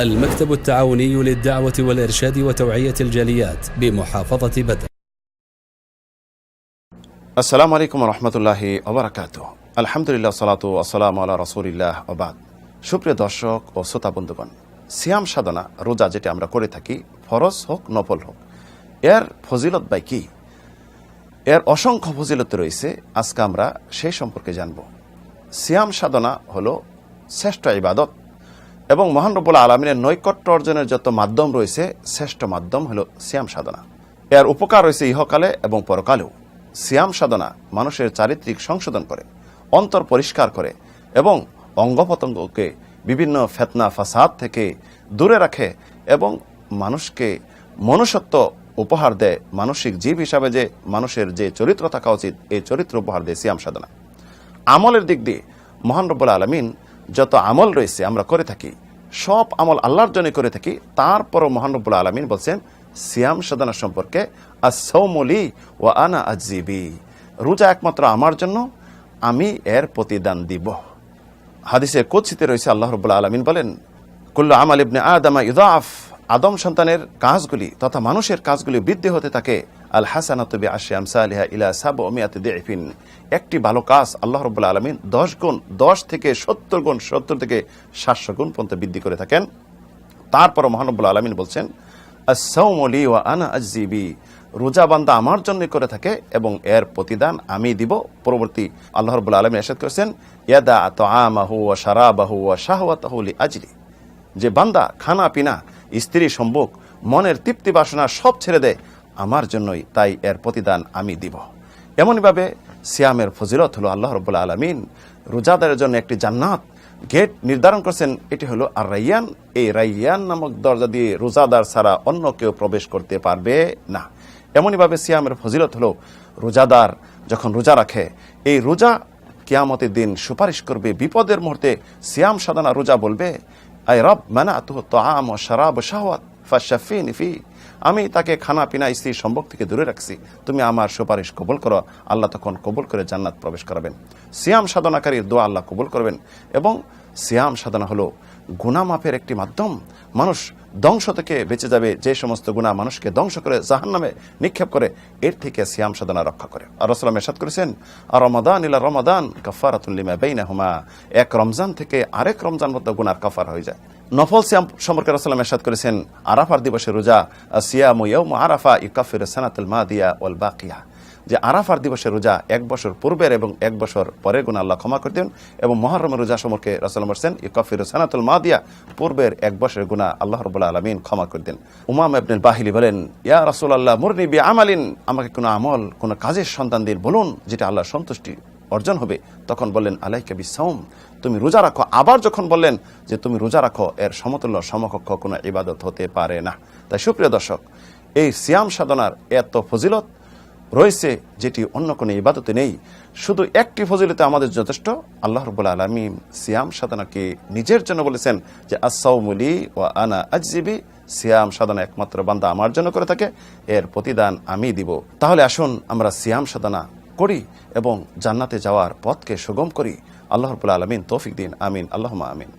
المكتب التعاوني للدعوة والإرشاد وتوعية الجاليات بمحافظة بدر. আসসালামু আলাইকুম ওয়া রাহমাতুল্লাহি ওয়া বারাকাতুহু। আলহামদুলিল্লাহ সালাতু ওয়া সালামু আলা রাসূলিল্লাহ ওয়া বাদ। সুপ্রিয় দর্শক ও শ্রোতা বন্ধুগণ, সিয়াম সাধনা রোজা যেটা আমরা করে থাকি, ফরজ হোক নফল হোক, এর ফজিলত বাই কি? এর অসংখ্য ফজিলত রয়েছে। আজকে আমরা সেই সম্পর্কে জানব। সিয়াম সাধনা হলো শ্রেষ্ঠ ইবাদত এবং মহান রব্বুল আলামিনের নৈকট্য অর্জনের যত মাধ্যম রয়েছে, শ্রেষ্ঠ মাধ্যম হলো সিয়াম সাধনা। এর উপকার রয়েছে ইহকালে এবং পরকালেও। সিয়াম সাধনা মানুষের চারিত্রিক সংশোধন করে, অন্তর পরিষ্কার করে এবং অঙ্গ প্রত্যঙ্গকে বিভিন্ন ফিতনা ফাসাদ থেকে দূরে রাখে এবং মানুষকে মনুষ্যত্ব উপহার দেয়। মানসিক জীব হিসাবে যে মানুষের যে চরিত্র থাকা উচিত, এই চরিত্র উপহার দেয় সিয়াম সাধনা। আমলের দিক দিয়ে মহান রব্বুল আলামিন যত আমল রয়েছে আমরা করে থাকি, সব আমল আল্লাহর জন্য করে থাকি। তারপরও মহান রব্বুল আলামিন বলছেন সিয়াম সাধনা সম্পর্কে, আস-সাওমু লি ওয়া আনা আজজি বি, রোজা একমাত্র আমার জন্য, আমি এর প্রতিদান দিব। হাদিসে কুদসিতে রয়েছে আল্লাহ রাব্বুল আলামিন বলেন, কুল্লু আমাল ইবনে আদম ইউদাফ, আদম সন্তানের কাজগুলি তথা মানুষের কাজগুলি বৃদ্ধি হতে থাকে। আল হাসানাতু বিআশরি আমসালিহা ইলা 700 দিফিন, একটি ভালো কাজ আল্লাহ রাব্বুল আলামিন 10 গুণ, 10 থেকে 70 গুণ, 70 থেকে 700 গুণ পর্যন্ত বৃদ্ধি করে থাকেন। তারপর মহান রব্বুল আলামিন বলছেন, আস-সাওমু লি ওয়া আনা আজজি বি, রোজা বান্দা আমার জন্য করে থাকে এবং এর প্রতিদান আমি দিব। পরবর্তী আল্লাহ রাব্বুল আলামিন ইরশাদ করেছেন, ইয়াদা তাআমাহু ওয়া শারাবাহু ওয়া শাহওয়াতাহু লি আজলি, যে বান্দা খানা পিনা, স্ত্রী সম্ভোগ, মনের তৃপ্তি বাসনা সব ছেড়ে দেয় আমার জন্যই, তাই এর প্রতিদান আমি দিব। এমনইভাবে সিয়ামের ফজিলত হলো আল্লাহ রাব্বুল আলামিন রোজাদারের জন্য একটি জান্নাত গেট নির্ধারণ করেছেন। এটি হলো আর রাইয়ান। এই রাইয়ান নামক দরজা দিয়ে রোজাদার ছাড়া অন্য কেউ প্রবেশ করতে পারবে না। এমনইভাবে সিয়ামের ফজিলত হলো রোজাদার যখন রোজা রাখে, এই রোজা কিয়ামতের দিন সুপারিশ করবে। বিপদের মুহূর্তে সিয়াম সাধনা রোজা বলবে, আয় রব মানাতুহু তাআম ওয়া শারাব ওয়া শাহওয়াত ফাশফিনি ফি, আমি তাকে খানা পিনা স্ত্রী সম্ভোগ থেকে দূরে রাখছি, তুমি আমার সুপারিশ কবুল করো। আল্লাহ তখন কবুল করে জান্নাত প্রবেশ করাবেন। সিয়াম সাধনাকারীর দোয়া আল্লাহ কবুল করবেন। এবং সিয়াম সাধনা হলো গুনাহ মাফের একটি মাধ্যম। মানুষ ধ্বংস থেকে বেঁচে যাবে। যে সমস্ত গুনাহ মানুষকে ধ্বংস করে জাহান্নামে নিক্ষেপ করে, এর থেকে সিয়াম সাধনা রক্ষা করে। আর রাসূলুল্লাহ ইরশাদ করেছেন, আর রমাদান ইলা রমাদান কাফারাতুল লিমা বাইনাহুমা, এক রমজান থেকে আরেক রমজান মধ্যে গুনার কাফার হয়ে যায়। নফল সিয়াম সম্পর্কে রাসূলুল্লাহ ইরশাদ করেছেন, আরাফার দিবসে রোজা, সিয়ামু ইয়াউমু আরাফা ইউকাফিরু সানাতাল মাদিয়া ওয়াল বাকিয়া, যে আরাফার দিবসে রোজা 1 বছর পূর্বের এবং 1 বছর পরের গুনাহ আল্লাহ ক্ষমা করে দেন। এবং মুহররমের রোজা সম্পর্কে রাসূলুল্লাহ বলেছেন, ইউকাফিরু সানাতুল মাদিয়া, পূর্বের 1 বছরের গুনাহ আল্লাহ রাব্বুল আলামিন ক্ষমা করে দেন। উমামা ইবনুল বাহিলি বলেন, ইয়া রাসূলুল্লাহ মুরনি বিআমালিন, আমাকে কোনো আমল, কোনো কাজের সন্ধান দিন বলুন যেটা আল্লাহর সন্তুষ্টি অর্জন হবে। তখন বললেন, আলাইকা বিসাওম, তুমি রোজা রাখো। আবার যখন বললেন যে তুমি রোজা রাখো, এর সমতুল্য সমকক্ষ কোনো ইবাদত হতে পারে না। তাই সুপ্রিয় দর্শক, এই সিয়াম সাধনার এত ফজিলত রয়েছে যেটি অন্য কোনো ইবাদতে নেই। শুধু একটি ফজিলতে আমাদের যথেষ্ট। আল্লাহ রাব্বুল আলামিন সিয়াম সাধনাকে নিজের জন্য বলেছেন যে আস-সাওমু লি ওয়া আনা আজজি বি, সিয়াম সাধনা একমাত্র বান্দা আমার জন্য করে থাকে, এর প্রতিদান আমি দিব। তাহলে আসুন আমরা সিয়াম সাধনা করি এবং জান্নাতে যাওয়ার পথকে সুগম করি। আল্লাহ রাব্বুল আলামিন তৌফিক দিন। আমিন, আল্লাহুম্মা আমিন।